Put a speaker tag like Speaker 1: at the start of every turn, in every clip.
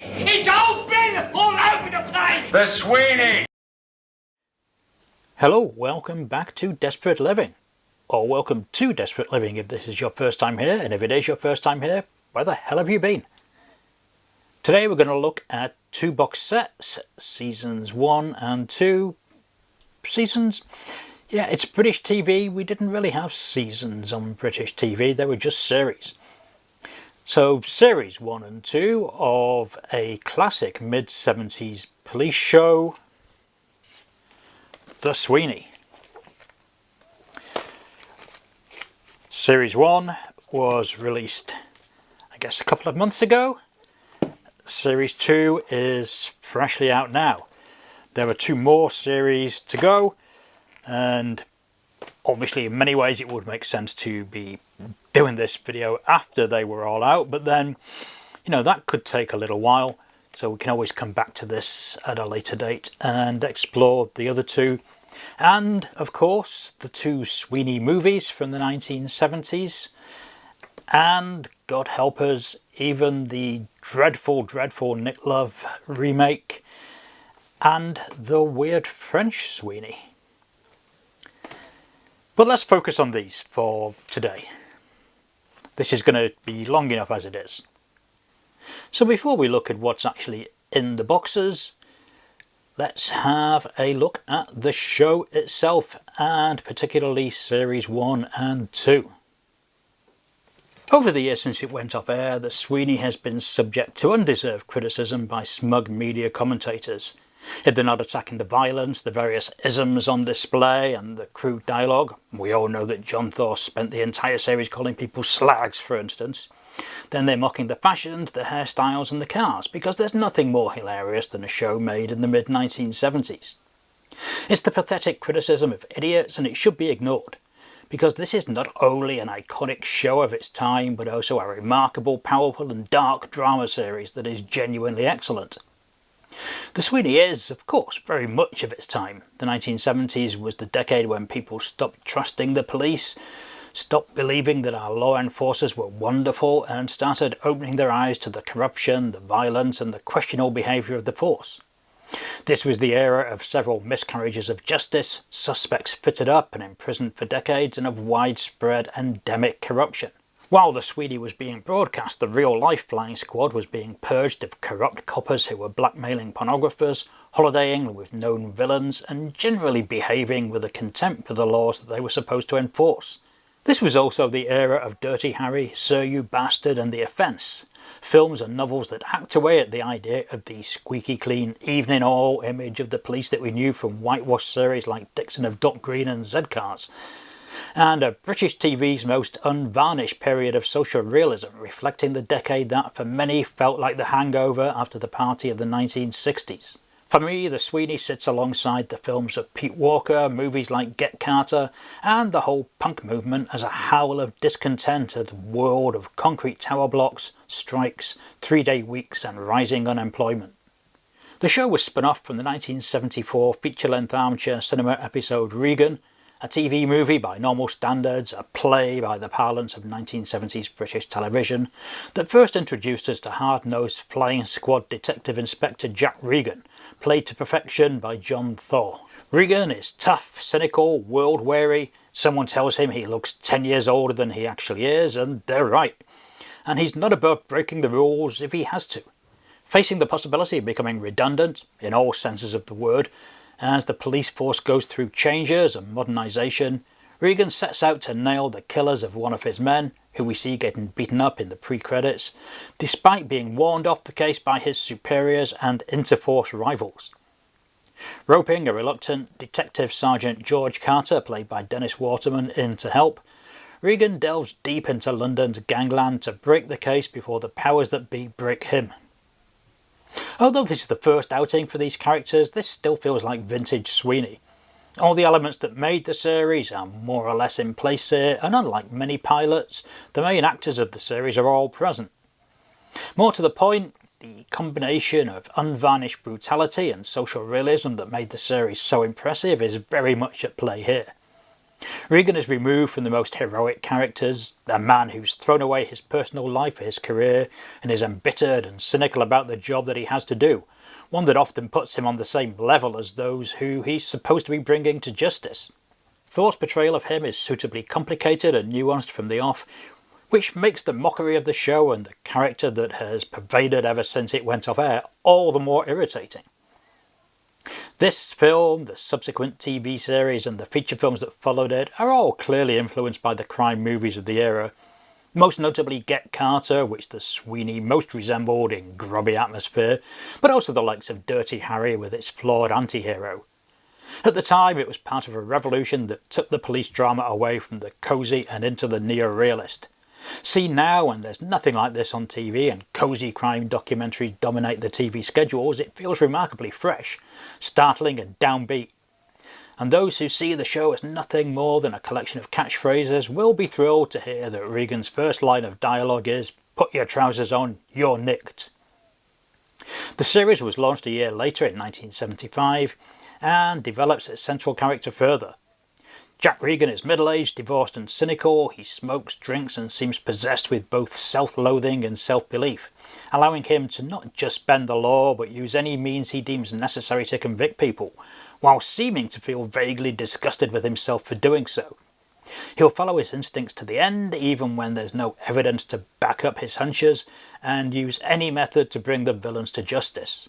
Speaker 1: It's all been all over the place!
Speaker 2: The Sweeney!
Speaker 3: Hello, welcome back to Desperate Living. Or welcome to Desperate Living if this is your first time here, and if it is your first time here, where the hell have you been? Today we're going to look at two box sets, seasons 1 and 2. Seasons? Yeah, it's British TV. We didn't really have seasons on British TV, they were just series. So series 1 and 2 of a classic mid-70s police show, The Sweeney. Series 1 was released, I guess, a couple of months ago. Series 2 is freshly out now. There are 2 more series to go, and obviously in many ways it would make sense to be doing this video after they were all out, but then, you know, that could take a little while, so we can always come back to this at a later date and explore the other 2. And of course the 2 Sweeney movies from the 1970s, and God help us, even the dreadful Nick Love remake and the weird French Sweeney. But let's focus on these for today. This is going to be long enough as it is. So before we look at what's actually in the boxes, let's have a look at the show itself, and particularly series 1 and 2. Over the years since it went off air, The Sweeney has been subject to undeserved criticism by smug media commentators. If they're not attacking the violence, the various isms on display and the crude dialogue — we all know that John Thor spent the entire series calling people slags, for instance — then they're mocking the fashions, the hairstyles and the cars, because there's nothing more hilarious than a show made in the mid-1970s. It's the pathetic criticism of idiots, and it should be ignored, because this is not only an iconic show of its time, but also a remarkable, powerful and dark drama series that is genuinely excellent. The Sweeney is, of course, very much of its time. The 1970s was the decade when people stopped trusting the police, stopped believing that our law enforcers were wonderful, and started opening their eyes to the corruption, the violence and the questionable behaviour of the force. This was the era of several miscarriages of justice, suspects fitted up and imprisoned for decades, and of widespread endemic corruption. While The Sweeney was being broadcast, the real-life flying squad was being purged of corrupt coppers who were blackmailing pornographers, holidaying with known villains, and generally behaving with a contempt for the laws that they were supposed to enforce. This was also the era of Dirty Harry, Sir You Bastard and The Offence, films and novels that hacked away at the idea of the squeaky clean evening all image of the police that we knew from whitewashed series like Dixon of Dock Green and Z-Cars, and a British TV's most unvarnished period of social realism, reflecting the decade that for many felt like the hangover after the party of the 1960s. For me, The Sweeney sits alongside the films of Pete Walker, movies like Get Carter, and the whole punk movement as a howl of discontent at the world of concrete tower blocks, strikes, 3-day weeks and rising unemployment. The show was spun off from the 1974 feature-length armchair cinema episode Regan, a TV movie by normal standards, a play by the parlance of 1970s British television, that first introduced us to hard-nosed flying squad Detective Inspector Jack Regan, played to perfection by John Thor. Regan is tough, cynical, world-weary. Someone tells him he looks 10 years older than he actually is, and they're right. And he's not above breaking the rules if he has to. Facing the possibility of becoming redundant, in all senses of the word, as the police force goes through changes and modernisation, Regan sets out to nail the killers of one of his men, who we see getting beaten up in the pre-credits, despite being warned off the case by his superiors and interforce rivals. Roping a reluctant Detective Sergeant George Carter, played by Dennis Waterman, in to help, Regan delves deep into London's gangland to break the case before the powers that be break him. Although this is the first outing for these characters, this still feels like vintage Sweeney. All the elements that made the series are more or less in place here, and unlike many pilots, the main actors of the series are all present. More to the point, the combination of unvarnished brutality and social realism that made the series so impressive is very much at play here. Regan is removed from the most heroic characters, a man who's thrown away his personal life for his career and is embittered and cynical about the job that he has to do, one that often puts him on the same level as those who he's supposed to be bringing to justice. Thor's portrayal of him is suitably complicated and nuanced from the off, which makes the mockery of the show and the character that has pervaded ever since it went off air all the more irritating. This film, the subsequent TV series and the feature films that followed it are all clearly influenced by the crime movies of the era, most notably Get Carter, which the Sweeney most resembled in grubby atmosphere, but also the likes of Dirty Harry with its flawed anti-hero. At the time, it was part of a revolution that took the police drama away from the cosy and into the neo-realist. See now, when there's nothing like this on TV and cosy crime documentaries dominate the TV schedules, it feels remarkably fresh, startling and downbeat. And those who see the show as nothing more than a collection of catchphrases will be thrilled to hear that Regan's first line of dialogue is, "Put your trousers on, you're nicked." The series was launched a year later in 1975 and develops its central character further. Jack Regan is middle-aged, divorced and cynical. He smokes, drinks and seems possessed with both self-loathing and self-belief, allowing him to not just bend the law but use any means he deems necessary to convict people, while seeming to feel vaguely disgusted with himself for doing so. He'll follow his instincts to the end, even when there's no evidence to back up his hunches, and use any method to bring the villains to justice.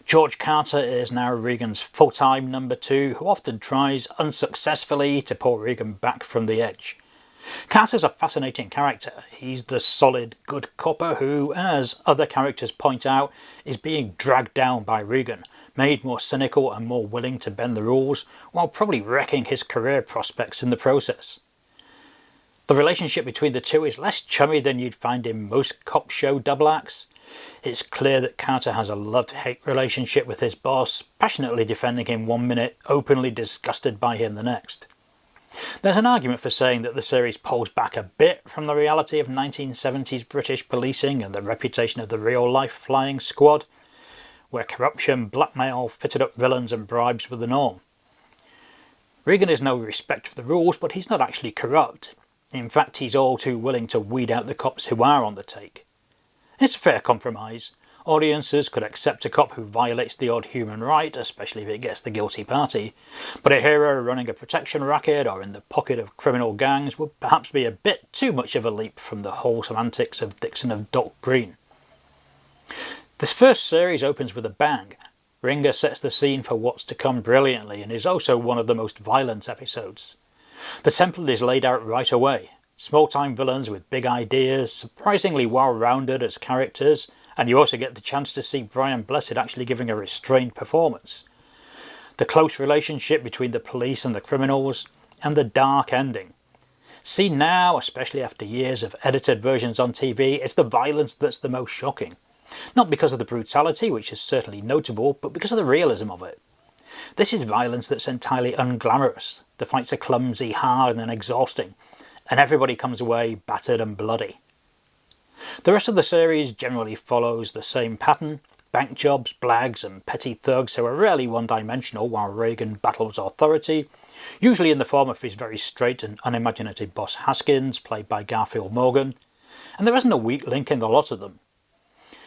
Speaker 3: George Carter is now Regan's full-time number 2, who often tries unsuccessfully to pull Regan back from the edge. Carter's a fascinating character. He's the solid, good copper who, as other characters point out, is being dragged down by Regan, made more cynical and more willing to bend the rules, while probably wrecking his career prospects in the process. The relationship between the two is less chummy than you'd find in most cop show double acts. It's clear that Carter has a love-hate relationship with his boss, passionately defending him one minute, openly disgusted by him the next. There's an argument for saying that the series pulls back a bit from the reality of 1970s British policing and the reputation of the real-life flying squad, where corruption, blackmail, fitted-up villains and bribes were the norm. Regan is no respecter of the rules, but he's not actually corrupt. In fact, he's all too willing to weed out the cops who are on the take. It's a fair compromise. Audiences could accept a cop who violates the odd human right, especially if it gets the guilty party, but a hero running a protection racket or in the pocket of criminal gangs would perhaps be a bit too much of a leap from the wholesome antics of Dixon of Dock Green. This first series opens with a bang. Ringer sets the scene for what's to come brilliantly and is also one of the most violent episodes. The template is laid out right away. Small-time villains with big ideas, surprisingly well-rounded as characters, and you also get the chance to see Brian Blessed actually giving a restrained performance. The close relationship between the police and the criminals, and the dark ending. Seen now, especially after years of edited versions on TV, it's the violence that's the most shocking. Not because of the brutality, which is certainly notable, but because of the realism of it. This is violence that's entirely unglamorous. The fights are clumsy, hard and exhausting, and everybody comes away battered and bloody. The rest of the series generally follows the same pattern: bank jobs, blags and petty thugs who are rarely one-dimensional while Regan battles authority, usually in the form of his very straight and unimaginative boss Haskins, played by Garfield Morgan, and there isn't a weak link in the lot of them.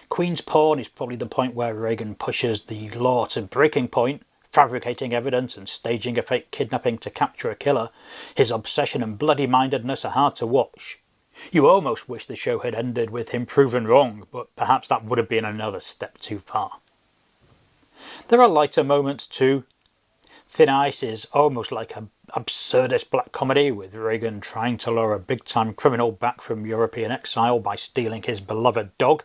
Speaker 3: Queen's Pawn is probably the point where Regan pushes the law to breaking point, fabricating evidence and staging a fake kidnapping to capture a killer. His obsession and bloody-mindedness are hard to watch. You almost wish the show had ended with him proven wrong, but perhaps that would have been another step too far. There are lighter moments too. Thin Ice is almost like an absurdist black comedy, with Regan trying to lure a big-time criminal back from European exile by stealing his beloved dog.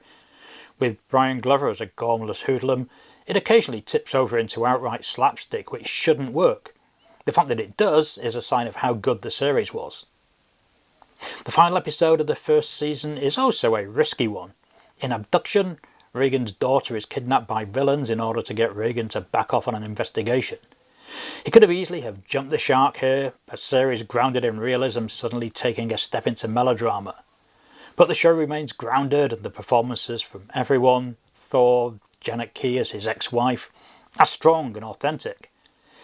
Speaker 3: With Brian Glover as a gormless hoodlum, it occasionally tips over into outright slapstick, which shouldn't work. The fact that it does is a sign of how good the series was. The final episode of the first season is also a risky one. In Abduction, Regan's daughter is kidnapped by villains in order to get Regan to back off on an investigation. He could have easily have jumped the shark here, a series grounded in realism suddenly taking a step into melodrama. But the show remains grounded, and the performances from everyone, Thor, Janet Key as his ex-wife, are strong and authentic.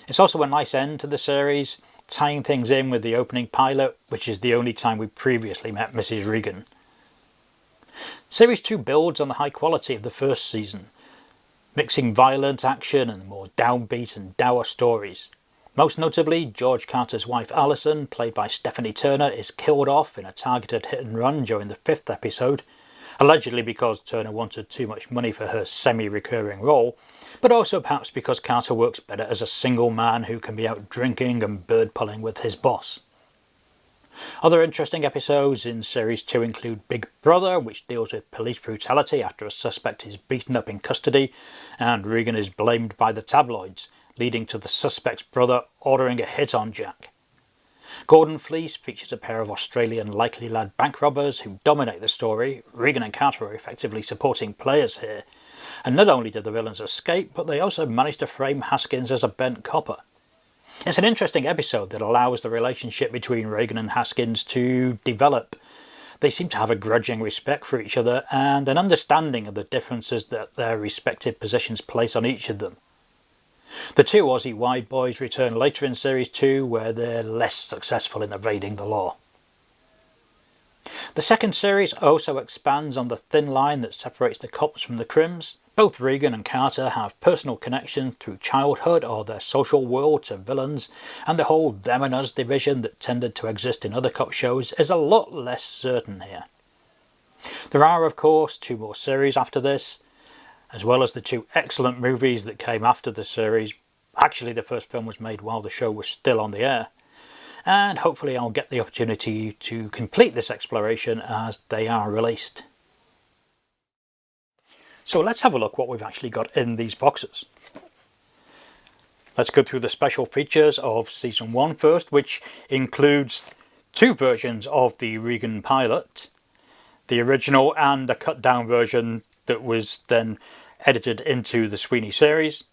Speaker 3: It's also a nice end to the series. tying things in with the opening pilot, which is the only time we previously met Mrs. Regan. Series 2 builds on the high quality of the first season, mixing violent action and more downbeat and dour stories. Most notably, George Carter's wife Alison, played by Stephanie Turner, is killed off in a targeted hit and run during the 5th episode, allegedly because Turner wanted too much money for her semi-recurring role, but also perhaps because Carter works better as a single man who can be out drinking and bird-pulling with his boss. Other interesting episodes in Series 2 include Big Brother, which deals with police brutality after a suspect is beaten up in custody and Regan is blamed by the tabloids, leading to the suspect's brother ordering a hit on Jack. Gordon Fleece features a pair of Australian likely lad bank robbers who dominate the story. Regan and Carter are effectively supporting players here, and not only do the villains escape, but they also manage to frame Haskins as a bent copper. It's an interesting episode that allows the relationship between Regan and Haskins to develop. They seem to have a grudging respect for each other and an understanding of the differences that their respective positions place on each of them. The two Aussie wide boys return later in Series 2, where they're less successful in evading the law. The second series also expands on the thin line that separates the cops from the crims. Both Regan and Carter have personal connections through childhood or their social world to villains, and the whole them and us division that tended to exist in other cop shows is a lot less certain here. There are, of course, 2 more series after this, as well as the 2 excellent movies that came after the series. Actually, the first film was made while the show was still on the air, and hopefully I'll get the opportunity to complete this exploration as they are released. So let's have a look what we've actually got in these boxes. Let's go through the special features of Season 1 first, which includes 2 versions of the Regan pilot, the original and the cut down version that was then edited into the Sweeney series.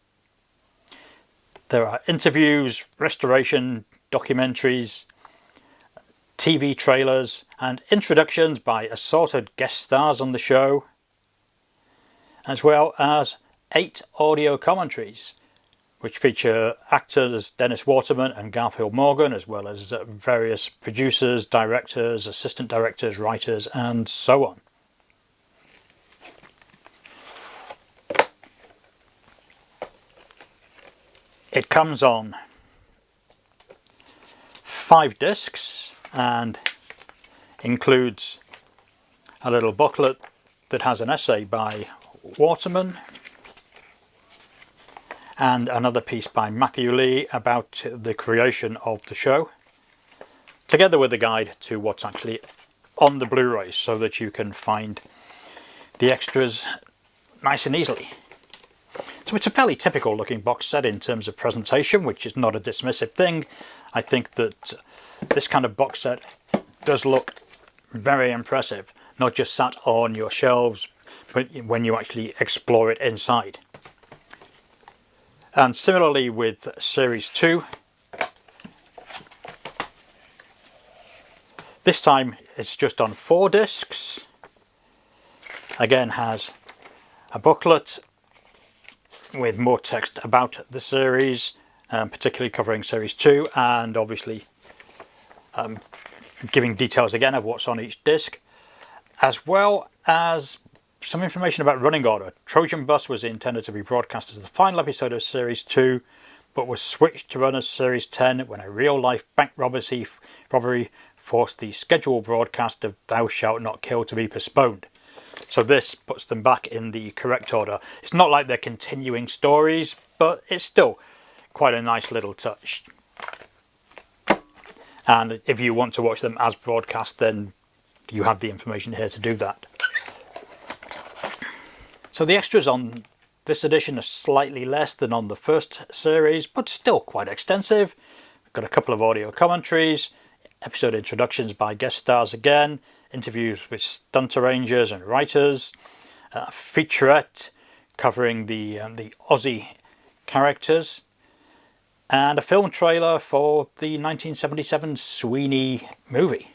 Speaker 3: There are interviews, restoration, documentaries, TV trailers and introductions by assorted guest stars on the show, as well as 8 audio commentaries which feature actors Dennis Waterman and Garfield Morgan, as well as various producers, directors, assistant directors, writers and so on. It comes on 5 discs and includes a little booklet that has an essay by Waterman and another piece by Matthew Lee about the creation of the show, together with a guide to what's actually on the Blu-ray so that you can find the extras nice and easily. So it's a fairly typical looking box set in terms of presentation, which is not a dismissive thing. I think that this kind of box set does look very impressive, not just sat on your shelves, but when you actually explore it inside. And similarly with Series 2, this time it's just on 4 discs. Again, has a booklet with more text about the series, particularly covering Series 2, and obviously giving details again of what's on each disc, as well as some information about running order. Trojan Bus was intended to be broadcast as the final episode of Series 2, but was switched to run as Series 10 when a real-life bank robbery forced the scheduled broadcast of Thou Shalt Not Kill to be postponed. So this puts them back in the correct order. It's not like they're continuing stories, but it's still quite a nice little touch. And if you want to watch them as broadcast, then you have the information here to do that. So the extras on this edition are slightly less than on the first series, but still quite extensive. We've got a couple of audio commentaries, episode introductions by guest stars again, interviews with stunt arrangers and writers, a featurette covering the Aussie characters, and a film trailer for the 1977 Sweeney movie.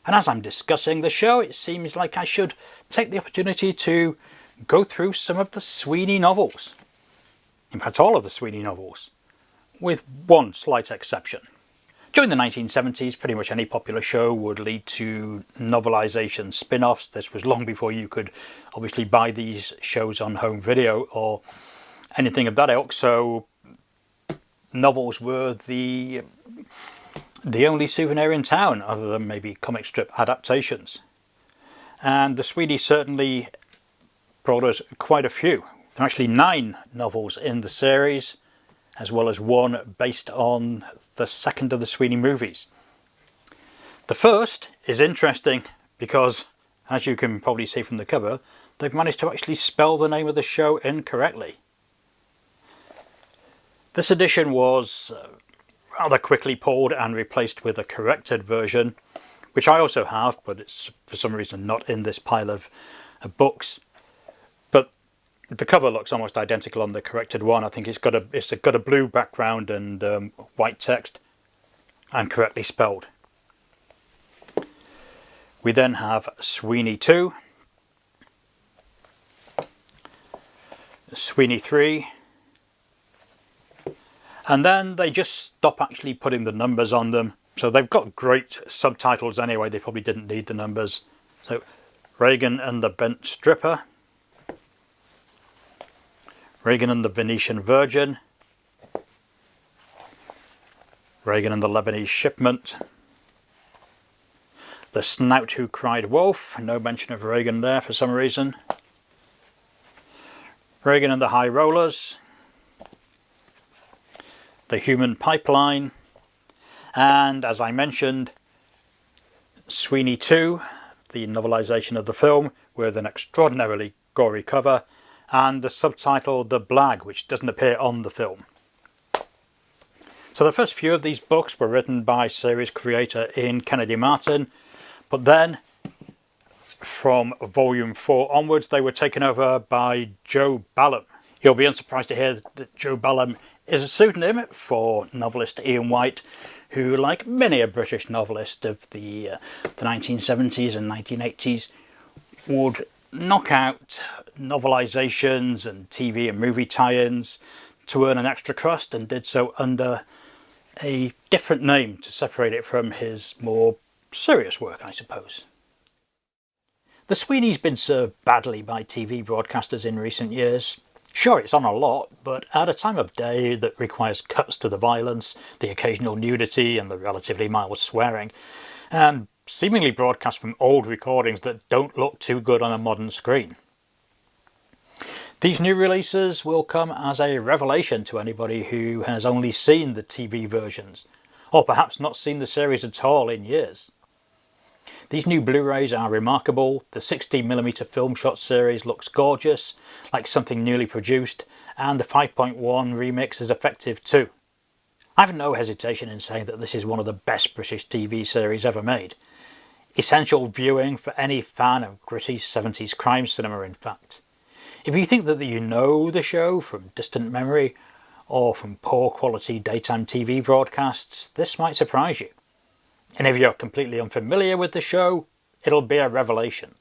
Speaker 3: And as I'm discussing the show, it seems like I should take the opportunity to go through some of the Sweeney novels. In fact, all of the Sweeney novels, with one slight exception. During the 1970s, pretty much any popular show would lead to novelisation spin-offs. This was long before you could obviously buy these shows on home video or anything of that ilk, so novels were the only souvenir in town, other than maybe comic strip adaptations. And the Sweeney certainly brought us quite a few. There are actually 9 novels in the series, as well as 1 based on the second of the Sweeney movies. The first is interesting because, as you can probably see from the cover, they've managed to actually spell the name of the show incorrectly. This edition was rather quickly pulled and replaced with a corrected version, which I also have, but it's for some reason not in this pile of books. But the cover looks almost identical on the corrected one. I think it's got a blue background and white text, and correctly spelled. We then have Sweeney 2, Sweeney 3, and then they just stop actually putting the numbers on them. So they've got great subtitles anyway, they probably didn't need the numbers. So Reagan and the Bent Stripper, Reagan and the Venetian Virgin, Reagan and the Lebanese Shipment, The Snout Who Cried Wolf, no mention of Reagan there for some reason, Reagan and the High Rollers, The Human Pipeline, and as I mentioned, Sweeney 2, the novelisation of the film, with an extraordinarily gory cover, and the subtitle The Blag, which doesn't appear on the film. So the first few of these books were written by series creator Ian Kennedy Martin, but then from volume 4 onwards they were taken over by Joe Ballum. You'll be unsurprised to hear that Joe Ballum is a pseudonym for novelist Ian White, who, like many a British novelist of the 1970s and 1980s, would knock out novelisations and TV and movie tie-ins to earn an extra crust, and did so under a different name to separate it from his more serious work, I suppose. The Sweeney's been served badly by TV broadcasters in recent years. Sure, it's on a lot, but at a time of day that requires cuts to the violence, the occasional nudity and the relatively mild swearing, and seemingly broadcast from old recordings that don't look too good on a modern screen. These new releases will come as a revelation to anybody who has only seen the TV versions, or perhaps not seen the series at all in years. These new Blu-rays are remarkable. The 16mm film shot series looks gorgeous, like something newly produced, and the 5.1 remix is effective too. I have no hesitation in saying that this is one of the best British TV series ever made. Essential viewing for any fan of gritty 70s crime cinema, in fact. If you think that you know the show from distant memory or from poor quality daytime TV broadcasts, this might surprise you. And if you're completely unfamiliar with the show, it'll be a revelation.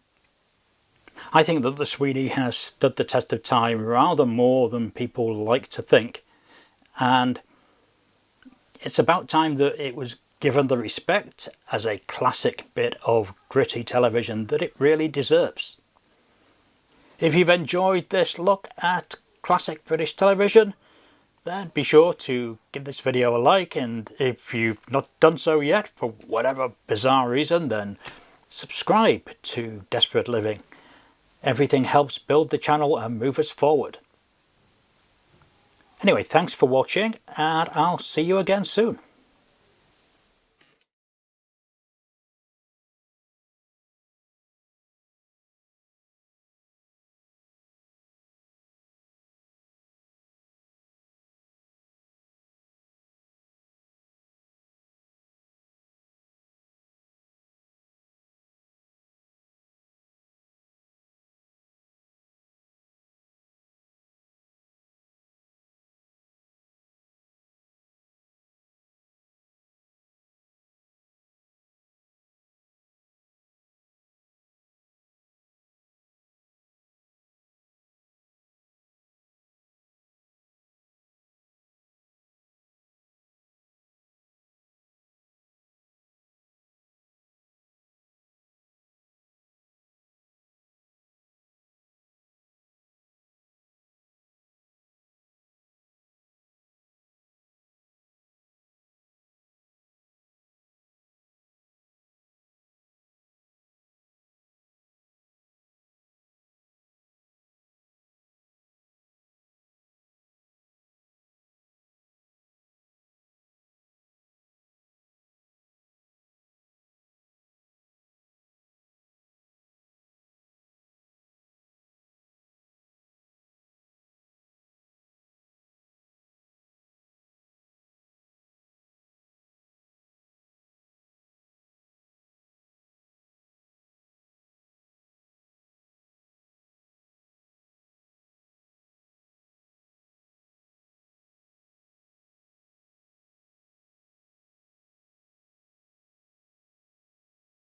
Speaker 3: I think that the Sweeney has stood the test of time rather more than people like to think, and it's about time that it was given the respect as a classic bit of gritty television that it really deserves. If you've enjoyed this look at classic British television, then be sure to give this video a like, and if you've not done so yet for whatever bizarre reason, then subscribe to Desperate Living. Everything helps build the channel and move us forward. Anyway, thanks for watching, and I'll see you again soon.